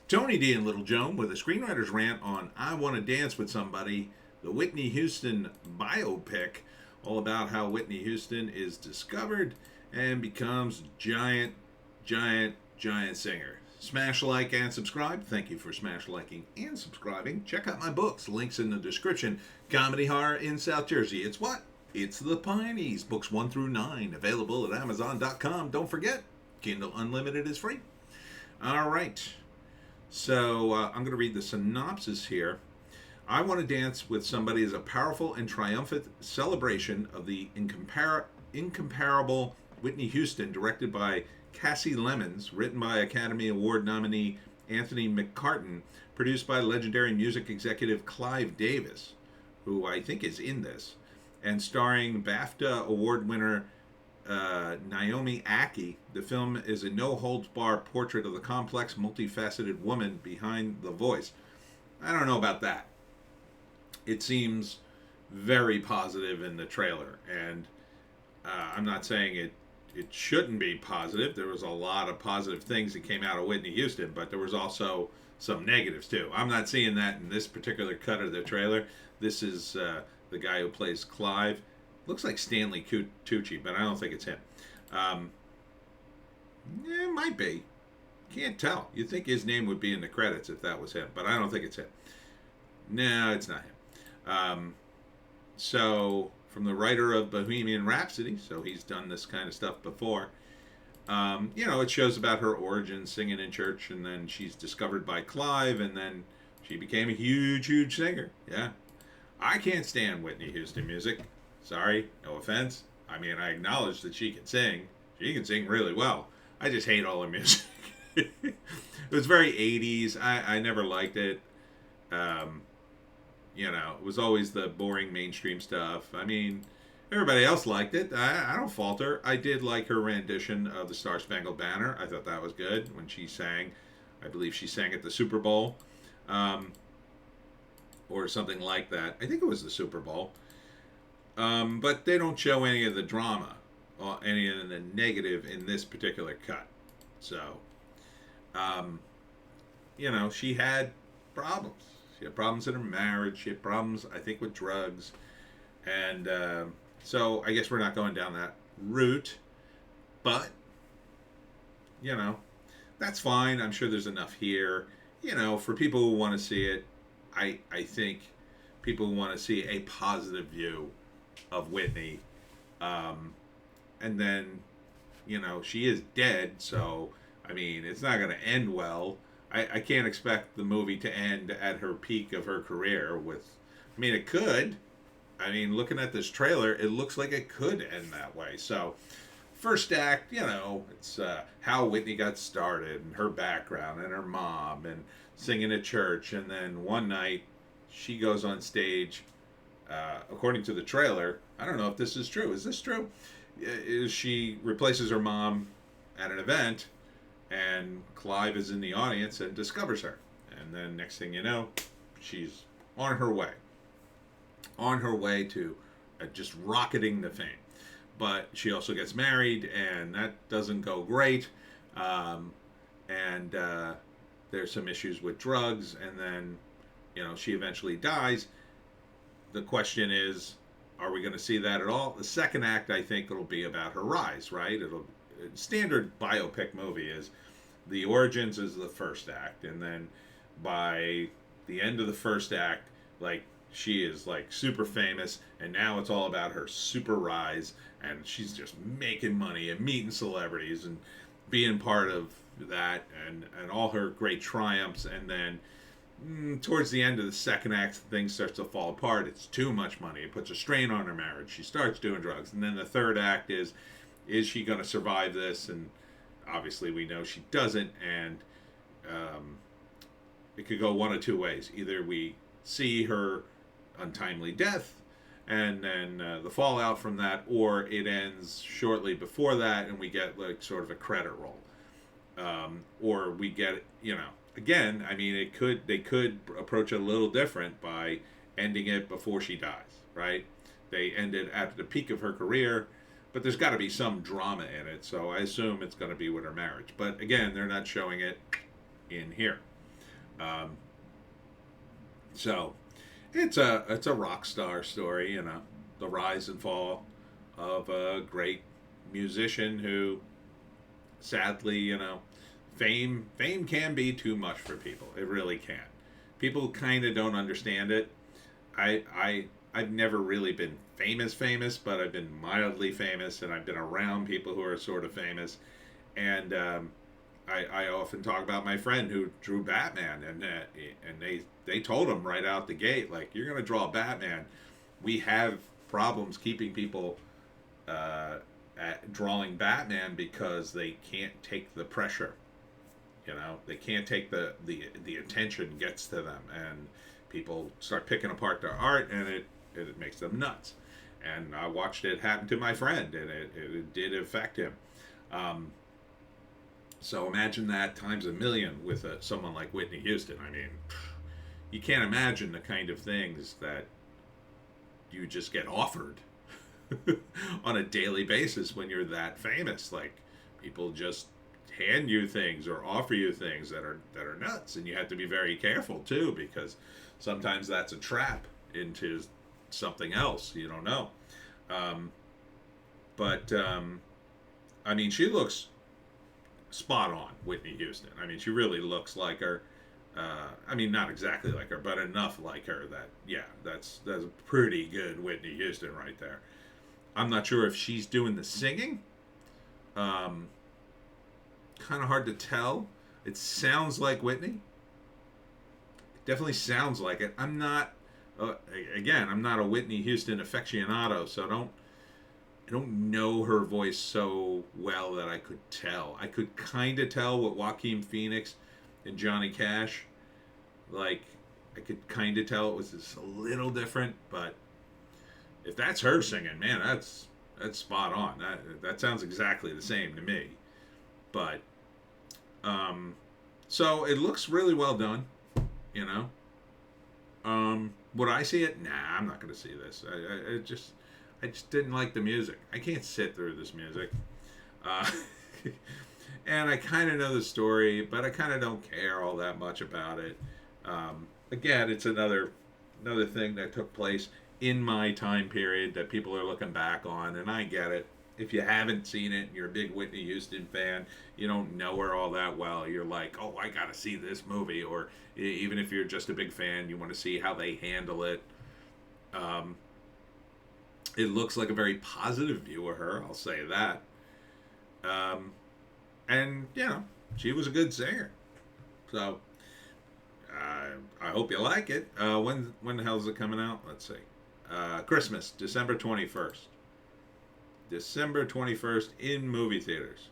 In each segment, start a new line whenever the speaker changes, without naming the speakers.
Tony D and Little Joan with a screenwriter's rant on I Want to Dance with Somebody, the Whitney Houston biopic, all about how Whitney Houston is discovered and becomes giant singer. Smash like and subscribe. Thank you for smash liking and subscribing. Check out my books. Links in the description. Comedy Horror in South Jersey. It's what? It's the Pineys. Books 1 through 9. Available at Amazon.com. Don't forget, Kindle Unlimited is free. All right. So I'm going to read the synopsis here. I Want to Dance with Somebody is a powerful and triumphant celebration of the incomparable Whitney Houston, directed by Cassie Lemons, written by Academy Award nominee Anthony McCartan, produced by legendary music executive Clive Davis, who I think is in this, and starring BAFTA Award winner Naomi Ackie. The film is a no-holds-barred portrait of the complex, multifaceted woman behind the voice. I don't know about that. It seems very positive in the trailer, and I'm not saying it shouldn't be positive. There was a lot of positive things that came out of Whitney Houston, but there was also some negatives too. I'm not seeing that in this particular cut of the trailer. This is the guy who plays Clive. Looks like Stanley Tucci, but I don't think it's him. It might be. Can't tell. You'd think his name would be in the credits if that was him, but I don't think it's him. No, it's not him. So, from the writer of Bohemian Rhapsody, so he's done this kind of stuff before. It shows about her origins, singing in church, and then she's discovered by Clive, and then she became a huge singer. Yeah. I can't stand Whitney Houston music. Sorry, no offense. I mean, I acknowledge that she can sing. She can sing really well. I just hate all her music. It was very 80s. I never liked it. It was always the boring mainstream stuff. I mean, everybody else liked it. I don't fault her. I did like her rendition of the Star Spangled Banner. I thought that was good when she sang. I believe she sang at the Super Bowl. Or something like that. I think it was the Super Bowl. But they don't show any of the drama or any of the negative in this particular cut. So, she had problems. She had problems in her marriage. She had problems, I think, with drugs. And so I guess we're not going down that route. But, that's fine. I'm sure there's enough here. For people who want to see it, I think people who want to see a positive view of Whitney. And then, she is dead, so, I mean, it's not going to end well. I can't expect the movie to end at her peak of her career with... I mean, it could. I mean, looking at this trailer, it looks like it could end that way. So, first act, it's how Whitney got started and her background and her mom and singing at church. And then one night, she goes on stage, according to the trailer. I don't know if this is true. Is this true? She replaces her mom at an event, and Clive is in the audience and discovers her. And then next thing you know, she's on her way. On her way to just rocketing to fame. But she also gets married, and that doesn't go great. And there's some issues with drugs, and then, she eventually dies. The question is, are we going to see that at all? The second act, I think, it'll be about her rise, right? Standard biopic movie is the origins is the first act, and then by the end of the first act, like, she is like super famous, and now it's all about her super rise, and she's just making money and meeting celebrities and being part of that, and all her great triumphs. And then towards the end of the second act, things start to fall apart. It's too much money. It puts a strain on her marriage. She starts doing drugs. And then the third act is she going to survive this? And obviously we know she doesn't. And it could go one of two ways. Either we see her untimely death and then the fallout from that, or it ends shortly before that and we get like sort of a credit roll. Or we get, again, I mean, they could approach it a little different by ending it before she dies, right? They end it at the peak of her career, but there's got to be some drama in it, so I assume it's going to be with her marriage. But again, they're not showing it in here. Um, so it's a rock star story, you know, the rise and fall of a great musician who, sadly, you know, fame can be too much for people. It really can. People kind of don't understand it. I've never really been famous, but I've been mildly famous, and I've been around people who are sort of famous. And I often talk about my friend who drew Batman, and they told him right out the gate, like, you're gonna draw Batman. We have problems keeping people at drawing Batman because they can't take the pressure. You know, they can't take the attention gets to them, and people start picking apart their art, and it makes them nuts. And I watched it happen to my friend, and it did affect him. So imagine that times a million with someone like Whitney Houston. I mean, you can't imagine the kind of things that you just get offered on a daily basis when you're that famous. Like, people just hand you things or offer you things that are nuts, and you have to be very careful too, because sometimes that's a trap into something else. You don't know. But I mean, she looks spot on, Whitney Houston. I mean, she really looks like her. I mean, not exactly like her, but enough like her that, yeah, that's a pretty good Whitney Houston right there. I'm not sure if she's doing the singing. Kind of hard to tell. It sounds like Whitney. It definitely sounds like it. I'm not. Again, I'm not a Whitney Houston aficionado, so I don't know her voice so well that I could tell. I could kind of tell what Joaquin Phoenix and Johnny Cash, like, I could kind of tell it was just a little different, but if that's her singing, man, that's spot on. That sounds exactly the same to me. But so it looks really well done, you know. Would I see it? Nah, I'm not going to see this. I just didn't like the music. I can't sit through this music. And I kind of know the story, but I kind of don't care all that much about it. Again, it's another thing that took place in my time period that people are looking back on, and I get it. If you haven't seen it and you're a big Whitney Houston fan, you don't know her all that well, you're like, oh, I gotta see this movie. Or even if you're just a big fan, you want to see how they handle it. It looks like a very positive view of her, I'll say that. And, you know, she was a good singer. So, I hope you like it. When the hell is it coming out? Let's see. Christmas, December 21st. December 21st in movie theaters.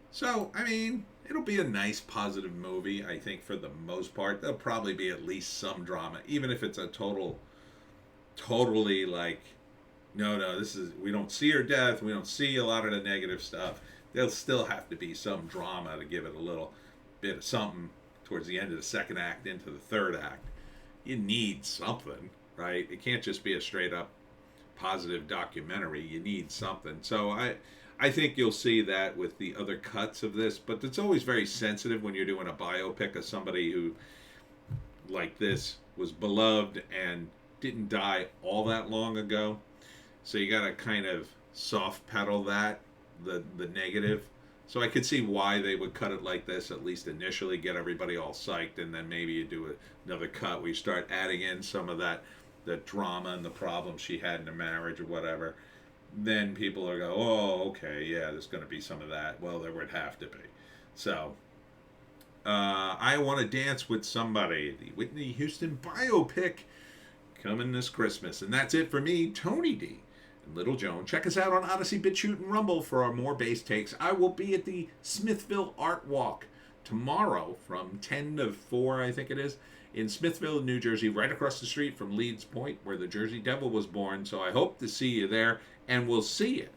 So, I mean, it'll be a nice, positive movie, I think, for the most part. There'll probably be at least some drama, even if it's a totally like, no, we don't see her death, we don't see a lot of the negative stuff. There'll still have to be some drama to give it a little bit of something towards the end of the second act into the third act. You need something, right? It can't just be a straight up positive documentary. You need something. So I think you'll see that with the other cuts of this, but it's always very sensitive when you're doing a biopic of somebody who, like this, was beloved and didn't die all that long ago. So you gotta kind of soft pedal that, the negative. So I could see why they would cut it like this, at least initially, get everybody all psyched, and then maybe you do another cut where you start adding in some of that, the drama and the problems she had in the marriage or whatever. Then people are go, oh, okay, yeah, there's going to be some of that. Well, there would have to be. So, I Want to Dance with Somebody, the Whitney Houston biopic, coming this Christmas. And that's it for me, Tony D. and Little Joan. Check us out on Odysee, Bitchute, and Rumble for our more bass takes. I will be at the Smithville Art Walk tomorrow from 10 to 4, I think it is, in Smithville, New Jersey, right across the street from Leeds Point, where the Jersey Devil was born. So I hope to see you there, and we'll see you